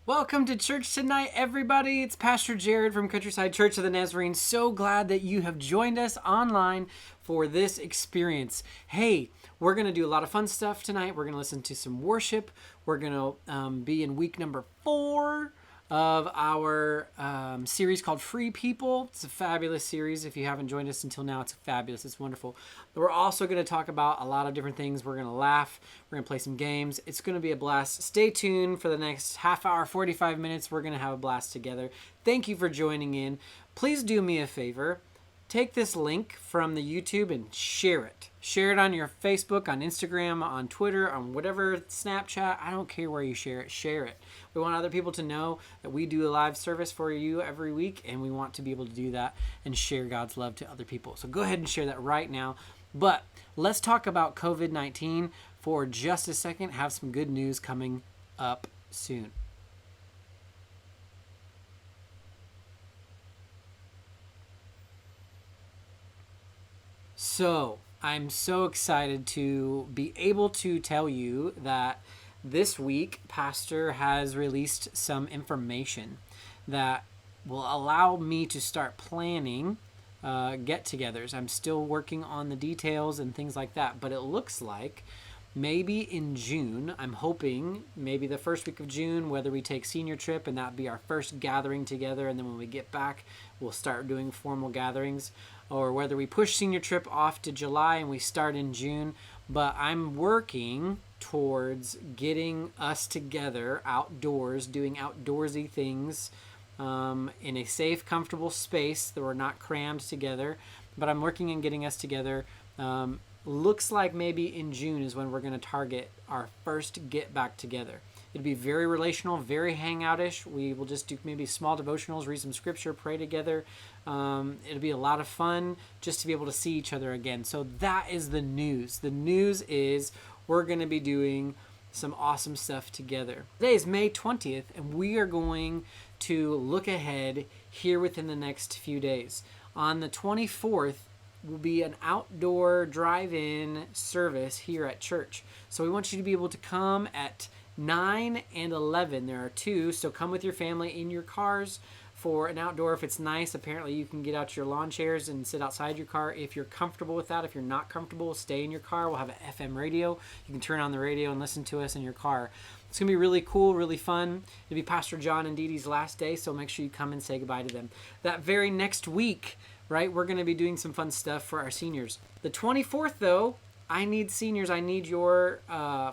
Welcome to church tonight, everybody. It's Pastor Jared from Countryside Church of the Nazarene. So glad that you have joined us online for this experience. Hey, we're going to do a lot of fun stuff tonight. We're going to listen to some worship. We're going to be in week number 4 of our series called Free People. It's a fabulous series. If you haven't joined us until now, it's fabulous. It's wonderful. But we're also going to talk about a lot of different things. We're going to laugh. We're going to play some games. It's going to be a blast. Stay tuned for the next half hour, 45 minutes. We're going to have a blast together. Thank you for joining in. Please do me a favor. Take this link from the YouTube and share it. Share it on your Facebook, on Instagram, on Twitter, on whatever, Snapchat. I don't care where you share it. Share it. We want other people to know that we do a live service for you every week, and we want to be able to do that and share God's love to other people. So go ahead and share that right now. But let's talk about COVID-19 for just a second. Have some good news coming up soon. So, I'm so excited to be able to tell you that this week, Pastor has released some information that will allow me to start planning get-togethers. I'm still working on the details and things like that, but it looks like maybe in June, I'm hoping maybe the first week of June, whether we take senior trip and that be our first gathering together, and then when we get back, we'll start doing formal gatherings, or whether we push senior trip off to July and we start in June. But I'm working towards getting us together outdoors, doing outdoorsy things in a safe, comfortable space that we're not crammed together. But I'm working on getting us together. Looks like maybe in June is when we're going to target our first get back together. It'll be very relational, very hangout-ish. We will just do maybe small devotionals, read some scripture, pray together. It'll be a lot of fun just to be able to see each other again. So that is the news. The news is we're going to be doing some awesome stuff together. Today is May 20th, and we are going to look ahead here within the next few days. On the 24th, will be an outdoor drive-in service here at church. So we want you to be able to come at 9 and 11. There are 2, so come with your family in your cars for an outdoor. If it's nice, apparently you can get out your lawn chairs and sit outside your car. If you're comfortable with that, if you're not comfortable, stay in your car. We'll have an FM radio. You can turn on the radio and listen to us in your car. It's going to be really cool, really fun. It'll be Pastor John and Dee Dee's last day, so make sure you come and say goodbye to them. That very next week, right, we're going to be doing some fun stuff for our seniors. The 24th, though, I need seniors. I need your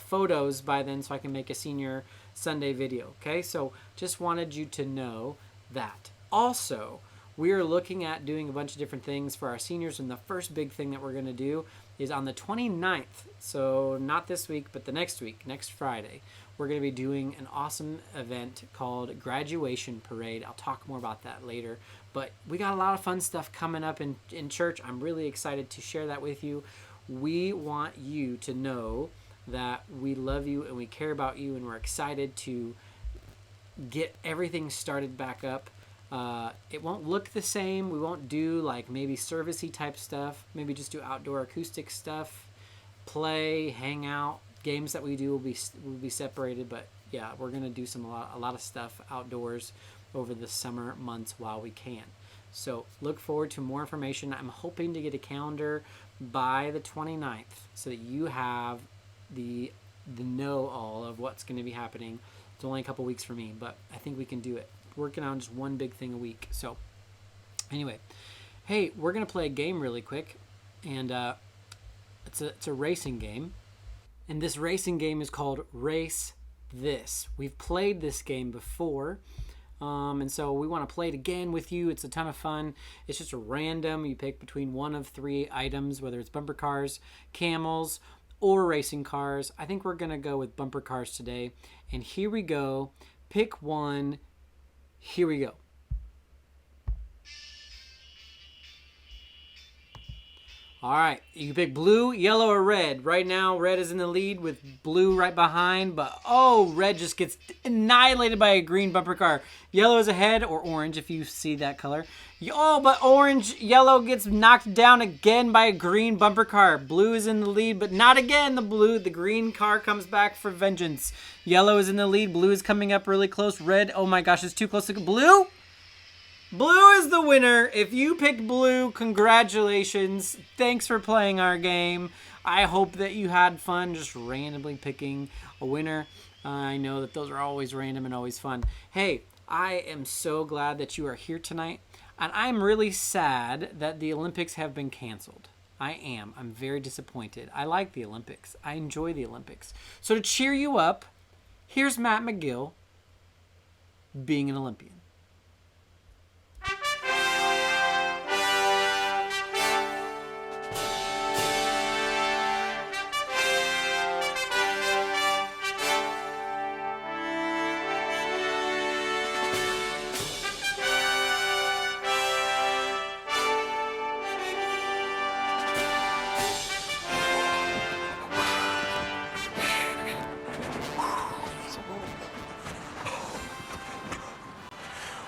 photos by then so I can make a senior Sunday video, okay? So just wanted you to know that. Also, we are looking at doing a bunch of different things for our seniors, and the first big thing that we're going to do is on the 29th, so not this week, but the next week, next Friday, we're going to be doing an awesome event called Graduation Parade. I'll talk more about that later, but we got a lot of fun stuff coming up in church. I'm really excited to share that with you. We want you to know that we love you and we care about you, and we're excited to get everything started back up. It won't look the same. We won't do like maybe servicey type stuff. Maybe just do outdoor acoustic stuff, play, hang out. Games that we do will be separated, but yeah, we're gonna do a lot of stuff outdoors over the summer months while we can. So look forward to more information. I'm hoping to get a calendar by the 29th so that you have the know all of what's going to be happening. It's only a couple weeks for me, but I think we can do it. Working on just one big thing a week. So anyway, hey, we're going to play a game really quick, and it's a racing game. And this racing game is called Race This. We've played this game before, and so we want to play it again with you. It's a ton of fun. It's just a random. You pick between one of 3 items, whether it's bumper cars, camels, or racing cars. I think we're going to go with bumper cars today. And here we go. Pick one. Here we go. All right, you pick blue, yellow, or red. Right now, red is in the lead with blue right behind, but red just gets annihilated by a green bumper car. Yellow is ahead, or orange if you see that color. But yellow gets knocked down again by a green bumper car. Blue is in the lead, but not again. The green car comes back for vengeance. Yellow is in the lead. Blue is coming up really close. Red, oh my gosh, it's too close to blue. Blue is the winner. If you picked blue, congratulations. Thanks for playing our game. I hope that you had fun just randomly picking a winner. I know that those are always random and always fun. Hey, I am so glad that you are here tonight. And I'm really sad that the Olympics have been canceled. I am. I'm very disappointed. I like the Olympics. I enjoy the Olympics. So to cheer you up, here's Matt McGill being an Olympian.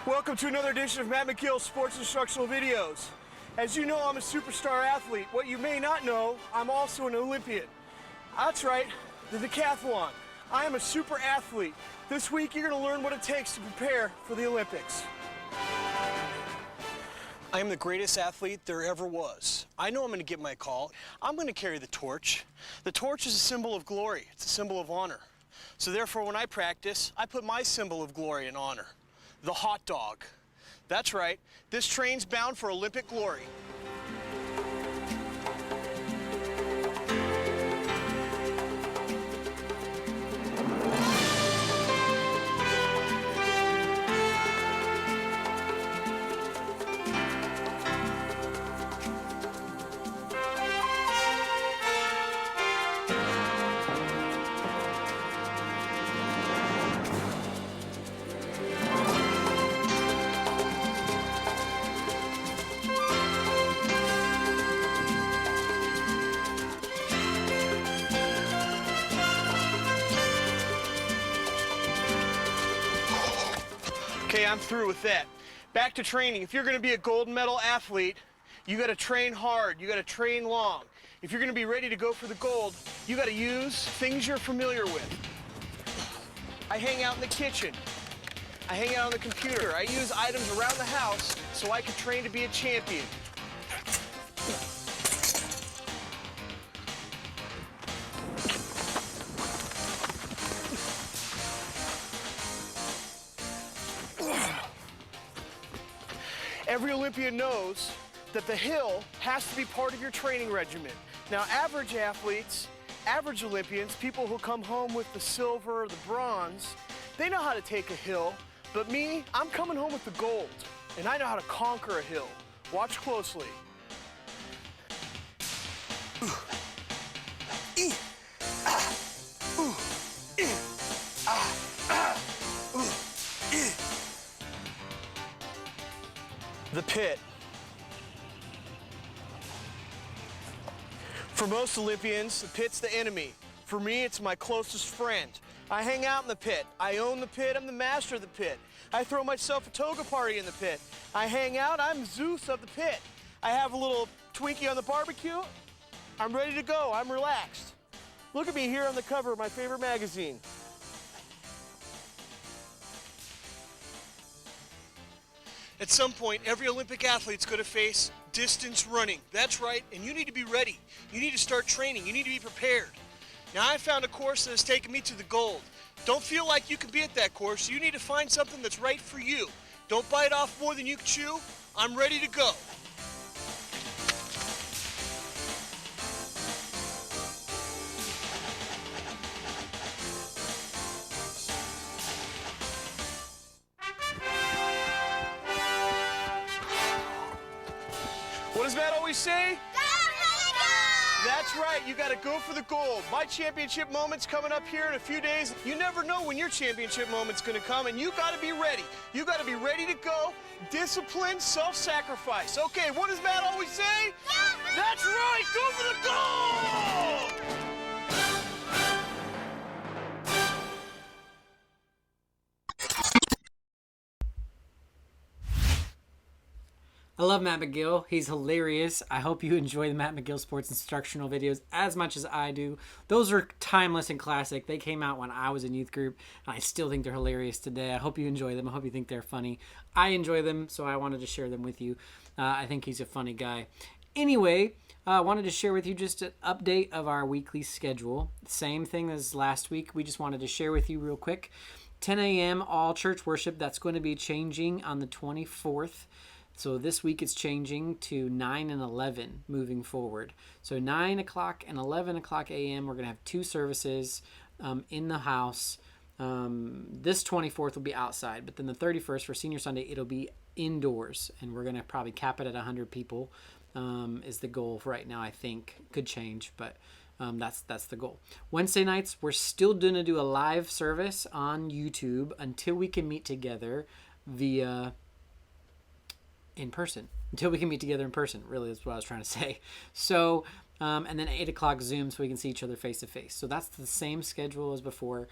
Welcome to another edition of Matt McGill's Sports Instructional Videos. As you know, I'm a superstar athlete. What you may not know, I'm also an Olympian. That's right, the decathlon. I am a super athlete. This week, you're going to learn what it takes to prepare for the Olympics. I am the greatest athlete there ever was. I know I'm going to get my call. I'm going to carry the torch. The torch is a symbol of glory. It's a symbol of honor. So therefore, when I practice, I put my symbol of glory and honor. The hot dog. That's right, this train's bound for Olympic glory. Okay, I'm through with that. Back to training. If you're going to be a gold medal athlete, you got to train hard. You got to train long. If you're going to be ready to go for the gold, you got to use things you're familiar with. I hang out in the kitchen. I hang out on the computer. I use items around the house so I can train to be a champion. Every Olympian knows that the hill has to be part of your training regimen. Now, average athletes, average Olympians, people who come home with the silver or the bronze, they know how to take a hill, but me, I'm coming home with the gold, and I know how to conquer a hill. Watch closely. The pit. For most Olympians, the pit's the enemy. For me, it's my closest friend. I hang out in the pit. I own the pit. I'm the master of the pit. I throw myself a toga party in the pit. I hang out. I'm Zeus of the pit. I have a little Twinkie on the barbecue. I'm ready to go. I'm relaxed. Look at me here on the cover of my favorite magazine. At some point, every Olympic athlete's going to face distance running. That's right, and you need to be ready. You need to start training. You need to be prepared. Now, I found a course that has taken me to the gold. Don't feel like you can be at that course. You need to find something that's right for you. Don't bite off more than you can chew. I'm ready to go. What does Matt always say? That's right. You got to go for the gold. My championship moment's coming up here in a few days. You never know when your championship moment's going to come, and you got to be ready. You got to be ready to go. Discipline, self-sacrifice. Okay, what does Matt always say? That's right. Go for the gold! I love Matt McGill. He's hilarious. I hope you enjoy the Matt McGill sports instructional videos as much as I do. Those are timeless and classic. They came out when I was in youth group, and I still think they're hilarious today. I hope you enjoy them. I hope you think they're funny. I enjoy them, so I wanted to share them with you. I think he's a funny guy. Anyway, I wanted to share with you just an update of our weekly schedule. Same thing as last week. We just wanted to share with you real quick. 10 a.m. all church worship. That's going to be changing on the 24th. So this week it's changing to 9 and 11 moving forward. So 9 o'clock and 11 o'clock a.m. we're going to have two services in the house. This 24th will be outside, but then the 31st for Senior Sunday, it'll be indoors. And we're going to probably cap it at 100 people is the goal for right now, I think. Could change, but that's the goal. Wednesday nights, we're still going to do a live service on YouTube until we can meet together via... in person, until we can meet together in person, really is what I was trying to say. So, and then 8 o'clock Zoom so we can see each other face to face. So that's the same schedule as before.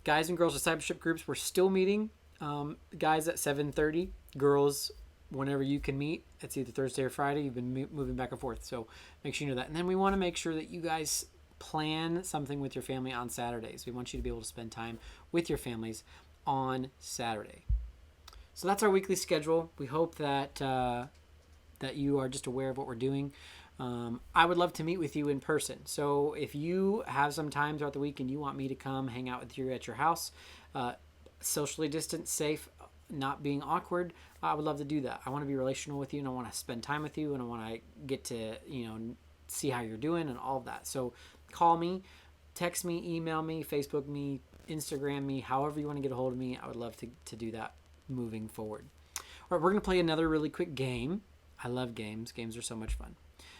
Guys and girls discipleship groups, we're still meeting. Guys at 7:30, girls whenever you can meet. It's either Thursday or Friday. You've been moving back and forth, so make sure you know that. And then we want to make sure that you guys plan something with your family on Saturdays. We want you to be able to spend time with your families on Saturday. So that's our weekly schedule. We hope that that you are just aware of what we're doing. I would love to meet with you in person. So if you have some time throughout the week and you want me to come hang out with you at your house, socially distant, safe, not being awkward, I would love to do that. I want to be relational with you, and I want to spend time with you, and I want to get to see how you're doing and all of that. So call me, text me, email me, Facebook me, Instagram me, however you want to get a hold of me. I would love to do that moving forward. All right, we're going to play another really quick game. I love games. Games are so much fun.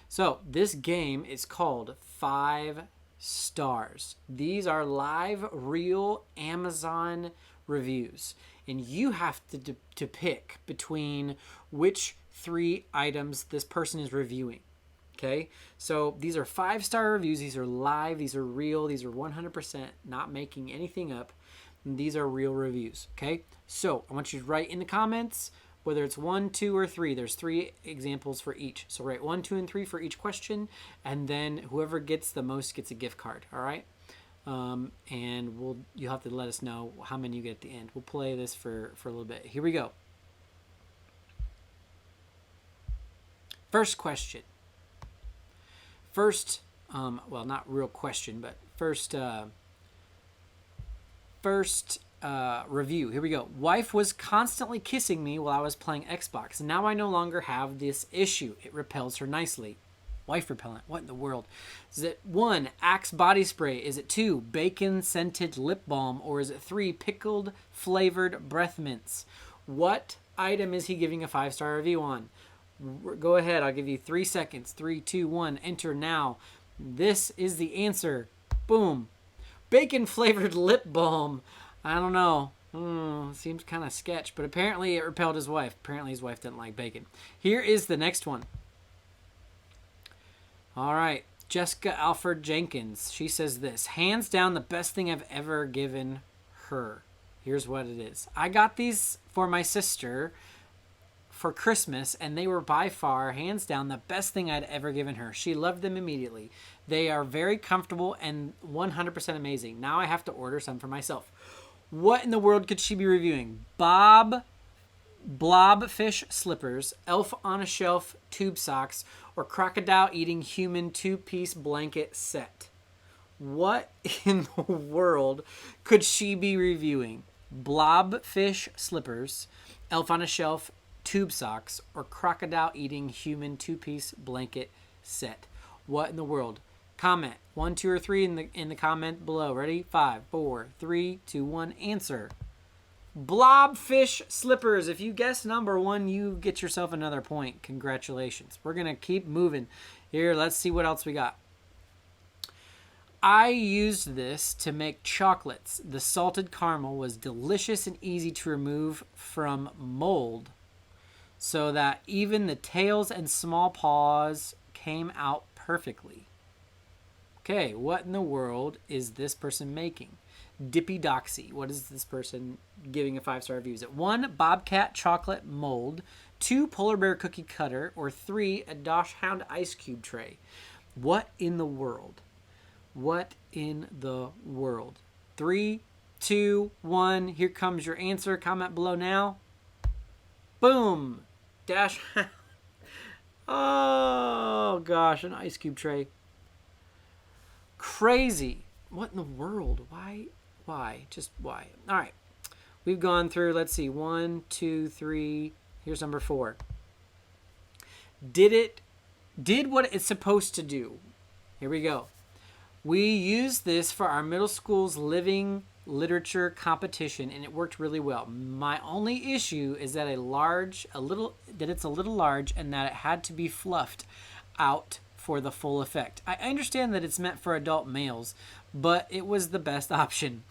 So this game is called 5 Stars. These are live, real Amazon reviews. And you have to pick between which 3 items this person is reviewing. Okay? So these are 5-star reviews. These are live. These are real. These are 100% not making anything up. And these are real reviews, okay? So I want you to write in the comments whether it's 1, 2, or 3. There's 3 examples for each. So write 1, 2, and 3 for each question, and then whoever gets the most gets a gift card, all right? And you'll have to let us know how many you get at the end. We'll play this for a little bit. Here we go. First question. First, well, not real question, but first review. Here we go. Wife was constantly kissing me while I was playing Xbox, and now I no longer have this issue. It repels her nicely. Wife repellent. What in the world? Is it 1, Axe body spray? Is it 2, bacon scented lip balm? Or is it 3, pickled flavored breath mints? What item is he giving a 5-star review on? Go ahead. I'll give you 3 seconds. 3, 2, 1. Enter now. This is the answer. Boom. Bacon flavored lip balm. I don't know. Seems kind of sketch, but apparently it repelled his wife. Apparently his wife didn't like bacon. Here is the next one. All right. Jessica Alford Jenkins. She says this. Hands down the best thing I've ever given her. Here's what it is. I got these for my sister for Christmas, and they were by far, hands down, the best thing I'd ever given her. She loved them immediately. They are very comfortable and 100% amazing. Now I have to order some for myself. What in the world could she be reviewing? Blobfish slippers, Elf on a Shelf tube socks, or crocodile eating human 2-piece blanket set? What in the world could she be reviewing? Blobfish slippers, Elf on a Shelf tube socks, or crocodile eating human 2-piece blanket set? What in the world? Comment 1, 2, or 3 in the comment below. Ready? 5, 4, 3, 2, 1. Answer. Blobfish slippers. If you guess number 1, you get yourself another point. Congratulations. We're gonna keep moving here. Let's see what else we got. I used this to make chocolates. The salted caramel was delicious and easy to remove from mold so that even the tails and small paws came out perfectly. Okay, what in the world is this person making? Dippy Doxy. What is this person giving a 5-star review? Is it 1, Bobcat chocolate mold, 2, polar bear cookie cutter, or 3, a Dosh Hound ice cube tray? What in the world? What in the world? 3, 2, 1. Here comes your answer. Comment below now. Boom. Dash. Oh, gosh. An ice cube tray. Crazy. What in the world? Why? Just why? All right. We've gone through, let's see, 1, 2, 3. Here's number 4. Did what it's supposed to do. Here we go. We used this for our middle school's living literature competition, and it worked really well. My only issue is that it's a little large, and that it had to be fluffed out for the full effect. I understand that it's meant for adult males, but it was the best option.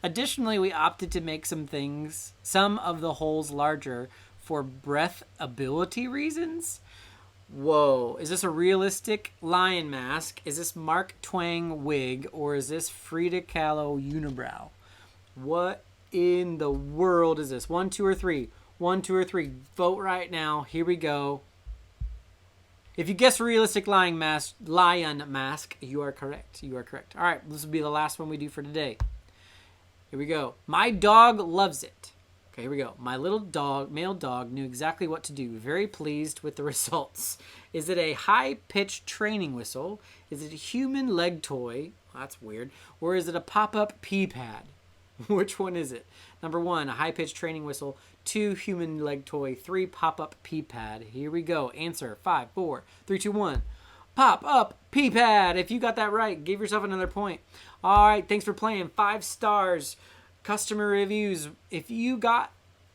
Additionally, we opted to make some of the holes larger for breathability reasons. Whoa, is this a realistic lion mask? Is this Mark Twain wig? Or is this Frida Kahlo unibrow? What in the world is this? 1, 2, or 3? 1, 2, or 3. Vote right now. Here we go. If you guess realistic lion mask, you are correct. You are correct. All right, this will be the last one we do for today. Here we go. My dog loves it. Okay, here we go. My little dog, male dog, knew exactly what to do. Very pleased with the results. Is it a high-pitched training whistle? Is it a human leg toy? Well, that's weird. Or is it a pop-up pee pad? Which one is it? Number 1, a high-pitched training whistle. 2, human leg toy. 3, pop-up pee pad. Here we go. Answer, 5, 4, 3, 2, 1. Pop-up pee pad. If you got that right, give yourself another point. All right, thanks for playing. 5 stars. Customer reviews. If you got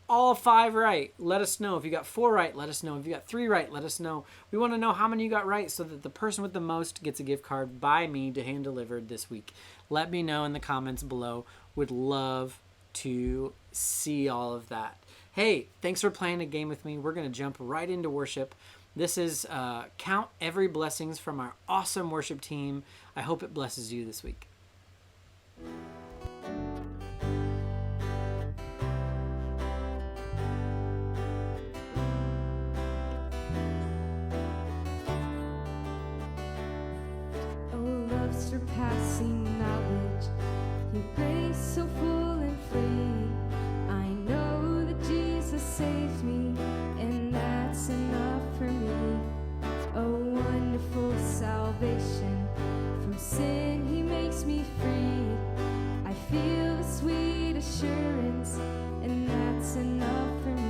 all 5 right, let us know. If you got 4 right, let us know. If you got 3 right, let us know. We want to know how many you got right so that the person with the most gets a gift card by me to hand delivered this week. Let me know in the comments below. Would love to see all of that. Hey, thanks for playing a game with me. We're going to jump right into worship. This is Count Every Blessings from our awesome worship team. I hope it blesses you this week. Surpassing knowledge, your grace so full and free. I know that Jesus saved me, and that's enough for me. A wonderful salvation, from sin He makes me free. I feel the sweet assurance, and that's enough for me.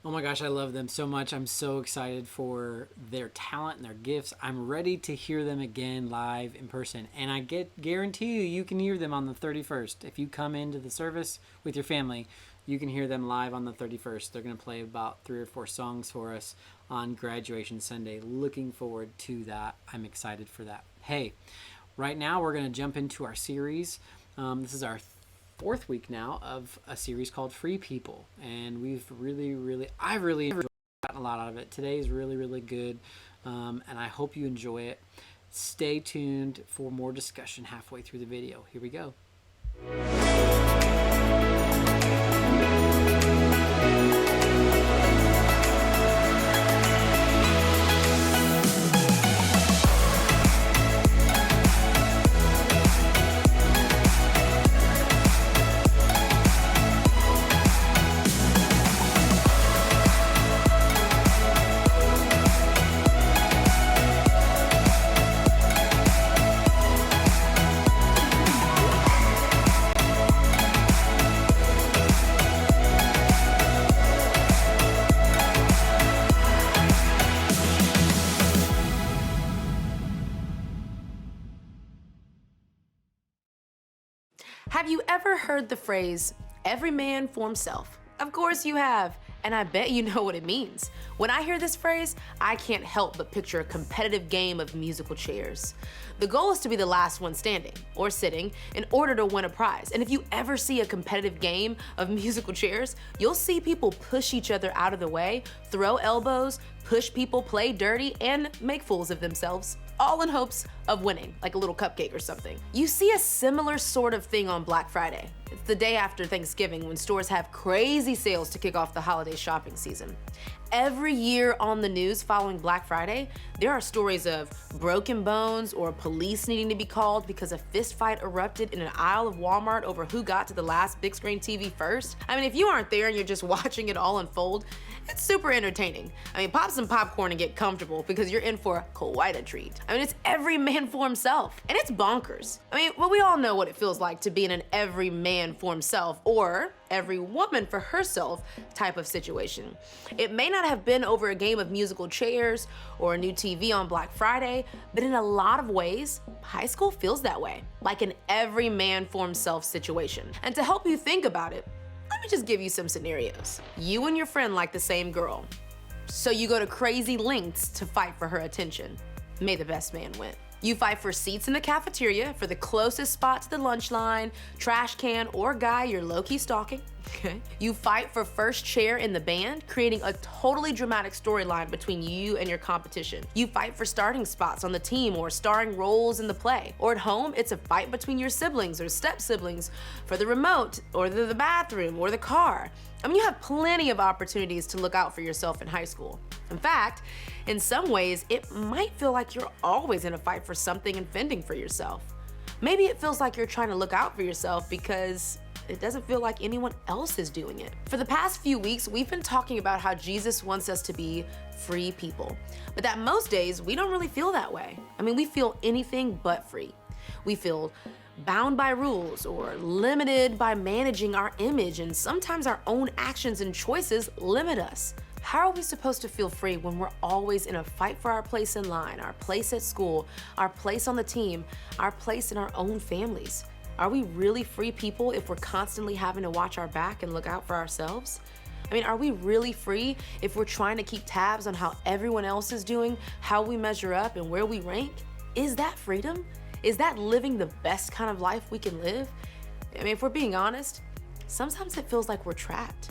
Oh my gosh, I love them so much. I'm so excited for their talent and their gifts. I'm ready to hear them again live in person. And I guarantee you can hear them on the 31st. If you come into the service with your family, you can hear them live on the 31st. They're going to play about 3 or 4 songs for us on Graduation Sunday. Looking forward to that. I'm excited for that. Hey, right now we're going to jump into our series. This is our 4th week now of a series called Free People, and I've really gotten a lot out of it. Today is really good, and I hope you enjoy it. Stay tuned for more discussion halfway through the video. Here we go. Have you ever heard the phrase, every man for himself? Of course you have, and I bet you know what it means. When I hear this phrase, I can't help but picture a competitive game of musical chairs. The goal is to be the last one standing, or sitting, in order to win a prize. And if you ever see a competitive game of musical chairs, you'll see people push each other out of the way, throw elbows, push people, play dirty, and make fools of themselves, all in hopes of winning, like a little cupcake or something. You see a similar sort of thing on Black Friday. It's the day after Thanksgiving when stores have crazy sales to kick off the holiday shopping season. Every year on the news following Black Friday, there are stories of broken bones or police needing to be called because a fist fight erupted in an aisle of Walmart over who got to the last big screen TV first. I mean, if you aren't there and you're just watching it all unfold, it's super entertaining. I mean, pop some popcorn and get comfortable because you're in for quite a treat. I mean, it's every man for himself, and it's bonkers. I mean, well, we all know what it feels like to be in an every man for himself or every woman for herself type of situation. It may not have been over a game of musical chairs or a new TV on Black Friday, but in a lot of ways, high school feels that way, like an every man for himself situation. And to help you think about it, let me just give you some scenarios. You and your friend like the same girl, so you go to crazy lengths to fight for her attention. May the best man win. You fight for seats in the cafeteria, for the closest spot to the lunch line, trash can, or guy you're low-key stalking. Okay. You fight for first chair in the band, creating a totally dramatic storyline between you and your competition. You fight for starting spots on the team or starring roles in the play. Or at home, it's a fight between your siblings or step-siblings for the remote or the bathroom or the car. I mean, you have plenty of opportunities to look out for yourself in high school. In fact, in some ways, it might feel like you're always in a fight for something and fending for yourself. Maybe it feels like you're trying to look out for yourself because it doesn't feel like anyone else is doing it. For the past few weeks, we've been talking about how Jesus wants us to be free people, but that most days we don't really feel that way. I mean, we feel anything but free. We feel bound by rules or limited by managing our image, and sometimes our own actions and choices limit us. How are we supposed to feel free when we're always in a fight for our place in line, our place at school, our place on the team, our place in our own families? Are we really free people if we're constantly having to watch our back and look out for ourselves? I mean, are we really free if we're trying to keep tabs on how everyone else is doing, how we measure up, and where we rank? Is that freedom? Is that living the best kind of life we can live? I mean, if we're being honest, sometimes it feels like we're trapped.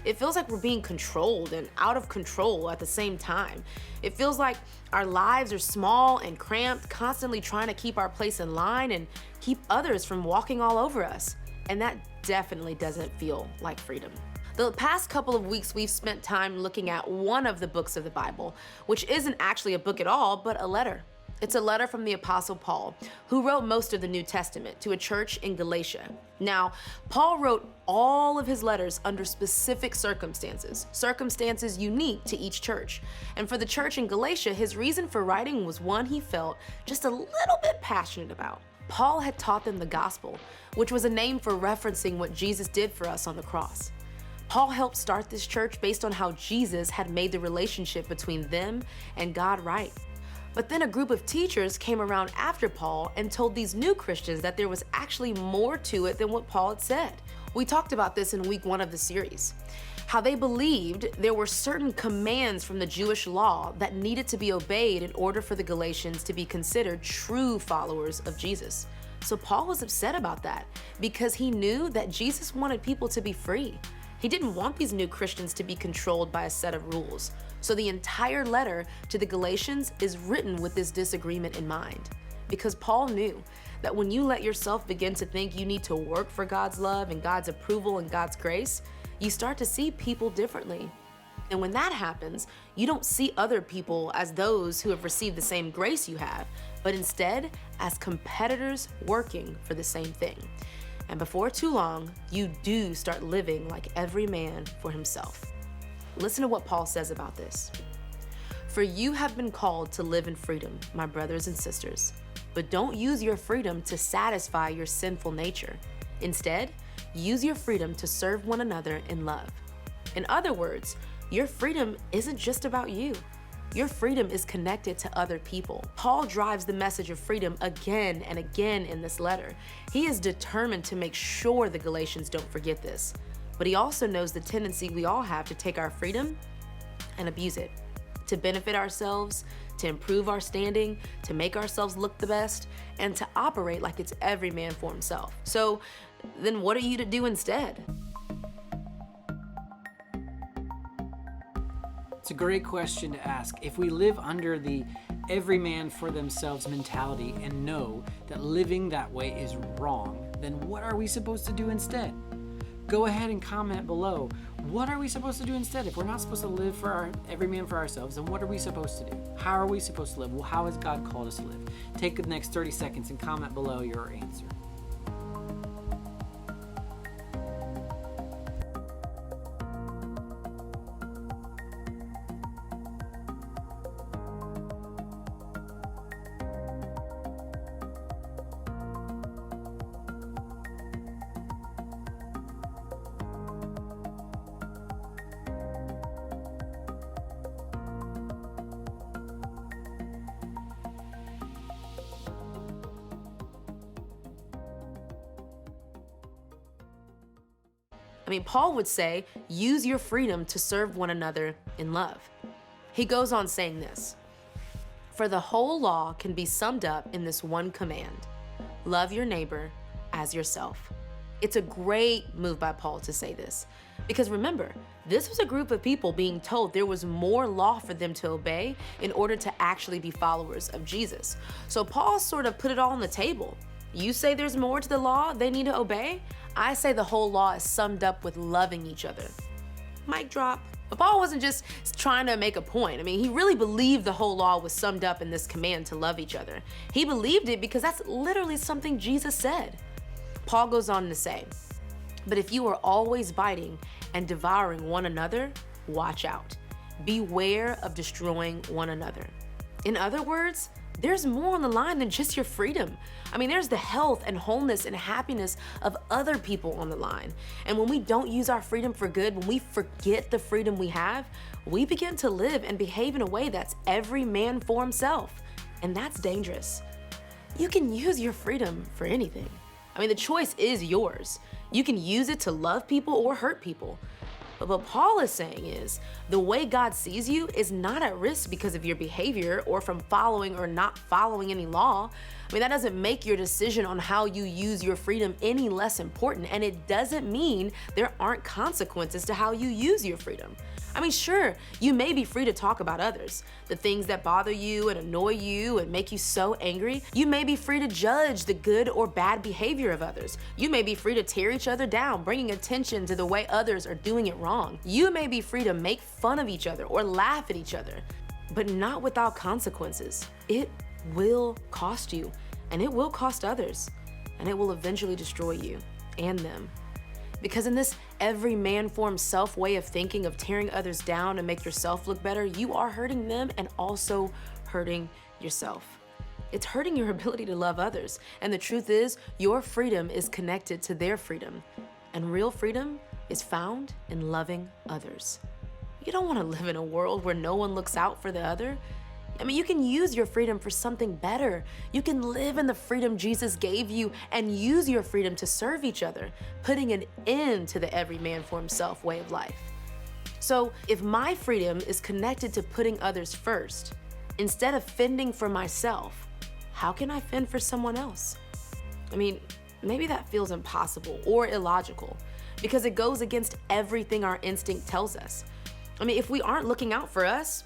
It feels like we're being controlled and out of control at the same time. It feels like our lives are small and cramped, constantly trying to keep our place in line and keep others from walking all over us. And that definitely doesn't feel like freedom. The past couple of weeks, we've spent time looking at one of the books of the Bible, which isn't actually a book at all, but a letter. It's a letter from the Apostle Paul, who wrote most of the New Testament to a church in Galatia. Now, Paul wrote all of his letters under specific circumstances unique to each church. And for the church in Galatia, his reason for writing was one he felt just a little bit passionate about. Paul had taught them the gospel, which was a name for referencing what Jesus did for us on the cross. Paul helped start this church based on how Jesus had made the relationship between them and God right. But then a group of teachers came around after Paul and told these new Christians that there was actually more to it than what Paul had said. We talked about this in week 1 of the series. How they believed there were certain commands from the Jewish law that needed to be obeyed in order for the Galatians to be considered true followers of Jesus. So Paul was upset about that because he knew that Jesus wanted people to be free. He didn't want these new Christians to be controlled by a set of rules. So the entire letter to the Galatians is written with this disagreement in mind. Because Paul knew that when you let yourself begin to think you need to work for God's love and God's approval and God's grace, you start to see people differently. And when that happens, you don't see other people as those who have received the same grace you have, but instead as competitors working for the same thing. And before too long, you do start living like every man for himself. Listen to what Paul says about this. For you have been called to live in freedom, my brothers and sisters, but don't use your freedom to satisfy your sinful nature. Instead, use your freedom to serve one another in love. In other words, your freedom isn't just about you. Your freedom is connected to other people. Paul drives the message of freedom again and again in this letter. He is determined to make sure the Galatians don't forget this. But he also knows the tendency we all have to take our freedom and abuse it, to benefit ourselves, to improve our standing, to make ourselves look the best, and to operate like it's every man for himself. So then what are you to do instead? It's a great question to ask. If we live under the every man for themselves mentality and know that living that way is wrong, then what are we supposed to do instead? Go ahead and comment below. What are we supposed to do instead? If we're not supposed to live for every man for ourselves, then what are we supposed to do? How are we supposed to live? Well, how has God called us to live? Take the next 30 seconds and comment below your answer. Paul would say, use your freedom to serve one another in love. He goes on saying this, for the whole law can be summed up in this one command, love your neighbor as yourself. It's a great move by Paul to say this, because remember, this was a group of people being told there was more law for them to obey in order to actually be followers of Jesus. So Paul sort of put it all on the table. You say there's more to the law they need to obey? I say the whole law is summed up with loving each other. Mic drop. But Paul wasn't just trying to make a point. He really believed the whole law was summed up in this command to love each other. He believed it because that's literally something Jesus said. Paul goes on to say, but if you are always biting and devouring one another, watch out. Beware of destroying one another. In other words, there's more on the line than just your freedom. There's the health and wholeness and happiness of other people on the line. And when we don't use our freedom for good, when we forget the freedom we have, we begin to live and behave in a way that's every man for himself. And that's dangerous. You can use your freedom for anything. The choice is yours. You can use it to love people or hurt people. But what Paul is saying is, the way God sees you is not at risk because of your behavior or from following or not following any law. That doesn't make your decision on how you use your freedom any less important, and it doesn't mean there aren't consequences to how you use your freedom. Sure, you may be free to talk about others, the things that bother you and annoy you and make you so angry. You may be free to judge the good or bad behavior of others. You may be free to tear each other down, bringing attention to the way others are doing it wrong. You may be free to make fun of each other or laugh at each other, but not without consequences. It will cost you, and it will cost others, and it will eventually destroy you and them. Because in this every man for himself way of thinking of tearing others down to make yourself look better, you are hurting them and also hurting yourself. It's hurting your ability to love others. And the truth is, your freedom is connected to their freedom. And real freedom is found in loving others. You don't want to live in a world where no one looks out for the other. I mean, you can use your freedom for something better. You can live in the freedom Jesus gave you and use your freedom to serve each other, putting an end to the every man for himself way of life. So if my freedom is connected to putting others first, instead of fending for myself, how can I fend for someone else? I mean, maybe that feels impossible or illogical because it goes against everything our instinct tells us. I mean, if we aren't looking out for us,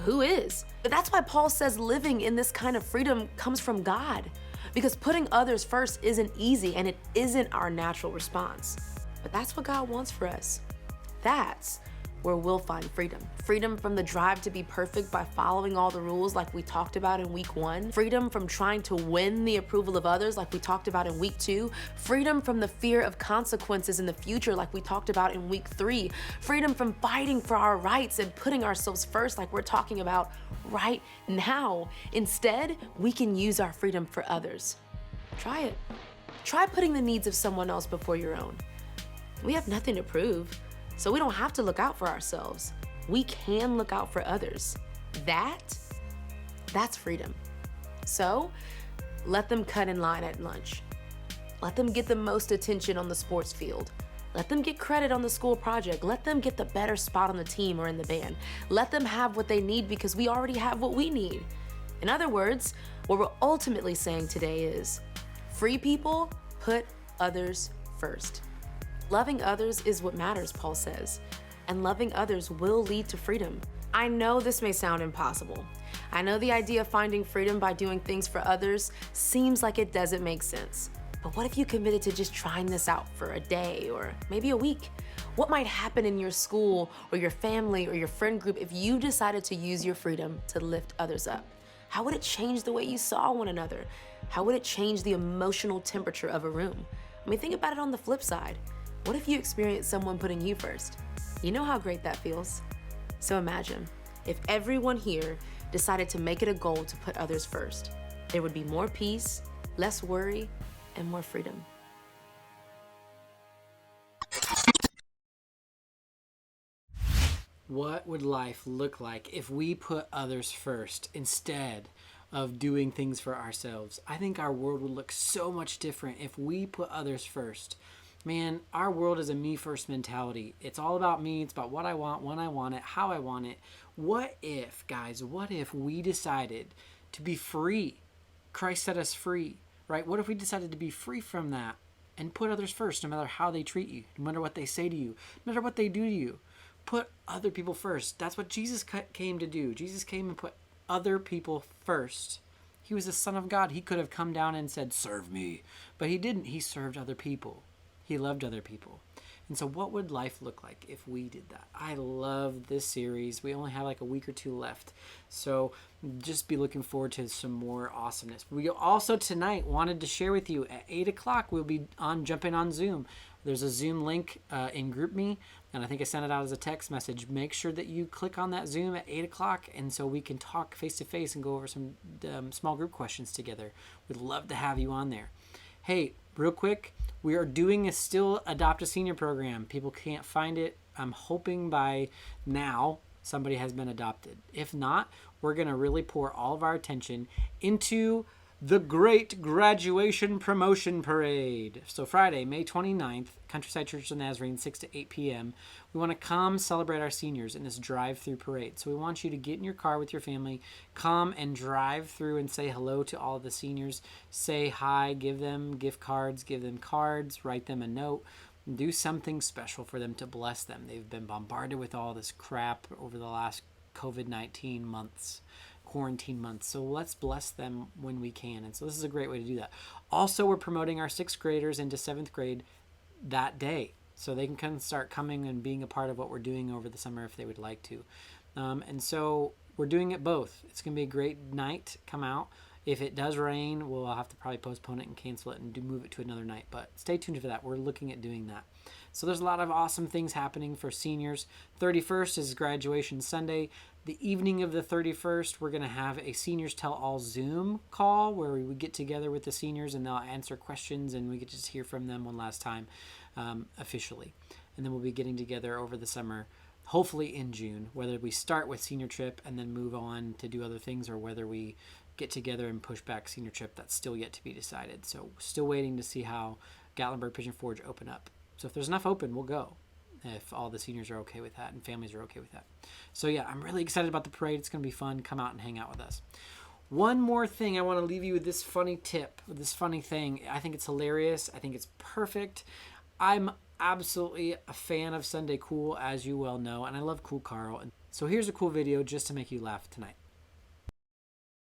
who is? But that's why Paul says living in this kind of freedom comes from God, because putting others first isn't easy and it isn't our natural response. But that's what God wants for us. That's where we'll find freedom. Freedom from the drive to be perfect by following all the rules like we talked about in week 1. Freedom from trying to win the approval of others like we talked about in week 2. Freedom from the fear of consequences in the future like we talked about in week 3. Freedom from fighting for our rights and putting ourselves first like we're talking about right now. Instead, we can use our freedom for others. Try it. Try putting the needs of someone else before your own. We have nothing to prove, so we don't have to look out for ourselves. We can look out for others. That's freedom. So let them cut in line at lunch. Let them get the most attention on the sports field. Let them get credit on the school project. Let them get the better spot on the team or in the band. Let them have what they need because we already have what we need. In other words, what we're ultimately saying today is, free people put others first. Loving others is what matters, Paul says, and loving others will lead to freedom. I know this may sound impossible. I know the idea of finding freedom by doing things for others seems like it doesn't make sense. But what if you committed to just trying this out for a day or maybe a week? What might happen in your school or your family or your friend group if you decided to use your freedom to lift others up? How would it change the way you saw one another? How would it change the emotional temperature of a room? I mean, think about it on the flip side. What if you experienced someone putting you first? You know how great that feels. So imagine if everyone here decided to make it a goal to put others first. There would be more peace, less worry, and more freedom. What would life look like if we put others first instead of doing things for ourselves? I think our world would look so much different if we put others first. Man, our world is a me first mentality. It's all about me. It's about what I want, when I want it, how I want it. What if, guys, what if we decided to be free? Christ set us free, right? What if we decided to be free from that and put others first, no matter how they treat you, no matter what they say to you, no matter what they do to you? Put other people first. That's what Jesus came to do. Jesus came and put other people first. He was the Son of God. He could have come down and said, serve me. But he didn't. He served other people. He loved other people. And so what would life look like if we did that? I love this series. We only have like a week or two left. So just be looking forward to some more awesomeness. We also tonight wanted to share with you at 8 o'clock, we'll be jumping on Zoom. There's a Zoom link in GroupMe, and I think I sent it out as a text message. Make sure that you click on that Zoom at 8 o'clock, and so we can talk face-to-face and go over some small group questions together. We'd love to have you on there. Hey, real quick, we are doing a still Adopt a Senior program. People can't find it. I'm hoping by now somebody has been adopted. If not, we're going to really pour all of our attention into the Great Graduation Promotion Parade. So Friday, May 29th, Countryside Church of the Nazarene, 6 to 8 p.m. We want to come celebrate our seniors in this drive-through parade. So we want you to get in your car with your family, come and drive through and say hello to all of the seniors. Say hi, give them gift cards, give them cards, write them a note. Do something special for them to bless them. They've been bombarded with all this crap over the last COVID-19 months. Quarantine months. So let's bless them when we can. And so this is a great way to do that. Also, we're promoting our 6th graders into 7th grade that day. So they can start coming and being a part of what we're doing over the summer if they would like to. And so we're doing it both. It's going to be a great night. Come out. If it does rain, we'll have to probably postpone it and cancel it and move it to another night. But stay tuned for that. We're looking at doing that. So there's a lot of awesome things happening for seniors. 31st is graduation Sunday. The evening of the 31st, we're going to have a Seniors Tell All Zoom call where we would get together with the seniors and they'll answer questions and we get to just hear from them one last time officially. and then we'll be getting together over the summer, hopefully in June, whether we start with senior trip and then move on to do other things, or whether we get together and push back senior trip. That's still yet to be decided. So still waiting to see how Gatlinburg Pigeon Forge open up. So if there's enough open, we'll go, if all the seniors are okay with that and families are okay with that. So yeah, I'm really excited about the parade. It's going to be fun. Come out and hang out with us. One more thing, I want to leave you with this funny tip, with this funny thing. I think it's hilarious. I think it's perfect. I'm absolutely a fan of Sunday Cool, as you well know, and I love Cool Carl. So here's a cool video just to make you laugh tonight.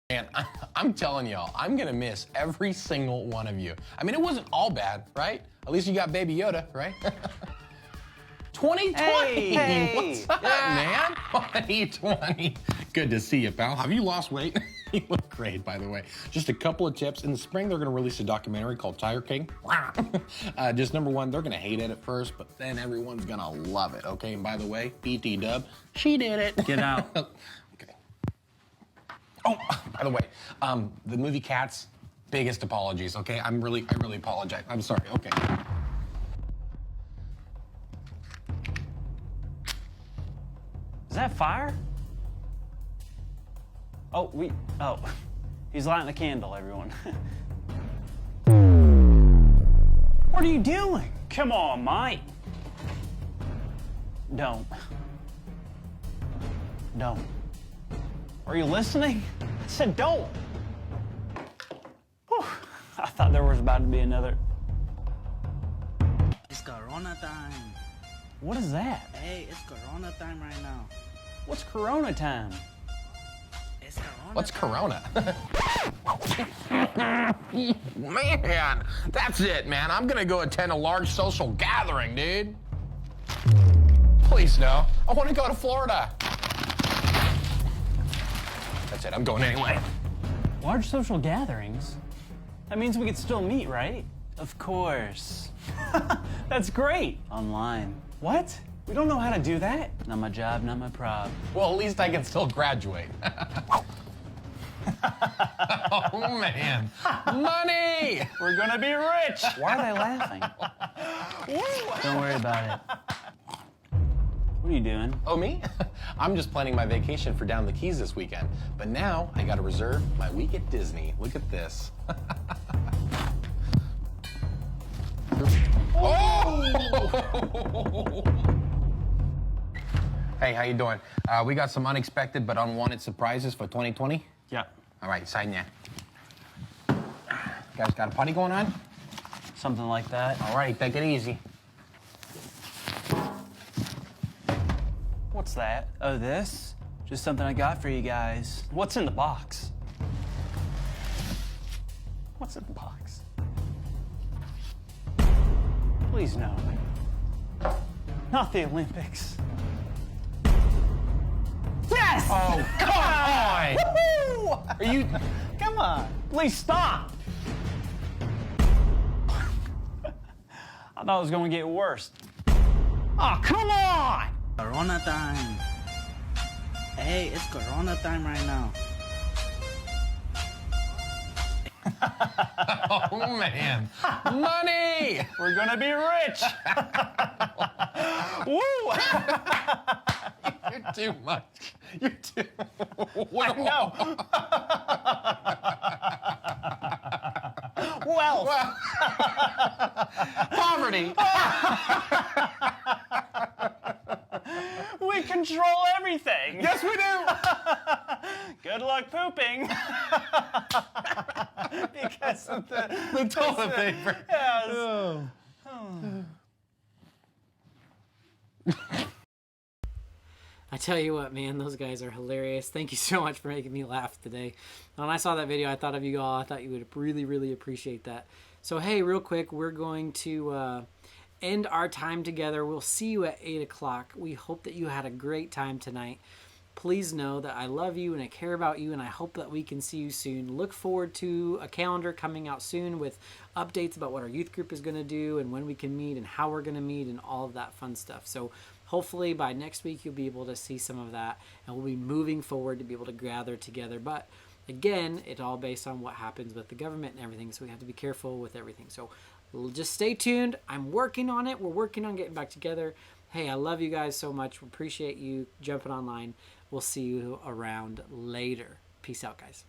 Man, I'm telling y'all, I'm gonna miss every single one of you. I mean, it wasn't all bad, right? At least you got Baby Yoda, right? 2020! Hey. What's up, man? 2020. Good to see you, pal. Have you lost weight? You look great, by the way. Just a couple of tips. In the spring, they're gonna release a documentary called Tiger King. Just number one, they're gonna hate it at first, but then everyone's gonna love it, okay? And by the way, BT Dub, she did it. Get out. Okay. Oh, by the way, the movie Cats, biggest apologies, okay? I really apologize. I'm sorry, okay. Is that fire? Oh, he's lighting a candle, everyone. What are you doing? Come on, Mike. Don't. Are you listening? I said don't. Whew. I thought there was about to be another. It's Corona time. What is that? Hey, it's Corona time right now. What's Corona time? It's Corona. What's time. Corona? Man, that's it, man. I'm gonna go attend a large social gathering, dude. Please, no. I want to go to Florida. That's it, I'm going anyway. Large social gatherings? That means we could still meet, right? Of course. That's great. Online. What? We don't know how to do that. Not my job, not my prob. Well, at least I can still graduate. Oh, man. Money! We're gonna be rich. Why are they laughing? Don't worry about it. What are you doing? Oh, me? I'm just planning my vacation for down the Keys this weekend. But now I gotta reserve my week at Disney. Look at this. Oh! Hey, how you doing? We got some unexpected but unwanted surprises for 2020. Yeah. All right, sign ya. You guys got a party going on? Something like that. All right, take it easy. What's that? Oh, this? Just something I got for you guys. What's in the box? What's in the box? Please no. Not the Olympics. Yes! Oh, come on! Woo-hoo! Are you... Come on. Please stop. I thought it was going to get worse. Oh, come on! Corona time. Hey, it's Corona time right now. Oh, man. Money! We're gonna be rich. Woo! You're too much. You're too... I know. Wealth. Poverty. We control everything. Yes, we do. Good luck pooping. Because of The toilet paper. Yes. I tell you what, man, those guys are hilarious. Thank you so much for making me laugh today. When I saw that video, I thought of you all. I thought you would really, really appreciate that. So, hey, real quick, we're going to end our time together. We'll see you at 8 o'clock. We hope that you had a great time tonight. Please know that I love you and I care about you, and I hope that we can see you soon. Look forward to a calendar coming out soon with updates about what our youth group is going to do and when we can meet and how we're going to meet and all of that fun stuff. So hopefully by next week you'll be able to see some of that, and we'll be moving forward to be able to gather together. But again, it's all based on what happens with the government and everything, so we have to be careful with everything. So just stay tuned. I'm working on it. We're working on getting back together. Hey, I love you guys so much. We appreciate you jumping online. We'll see you around later. Peace out, guys.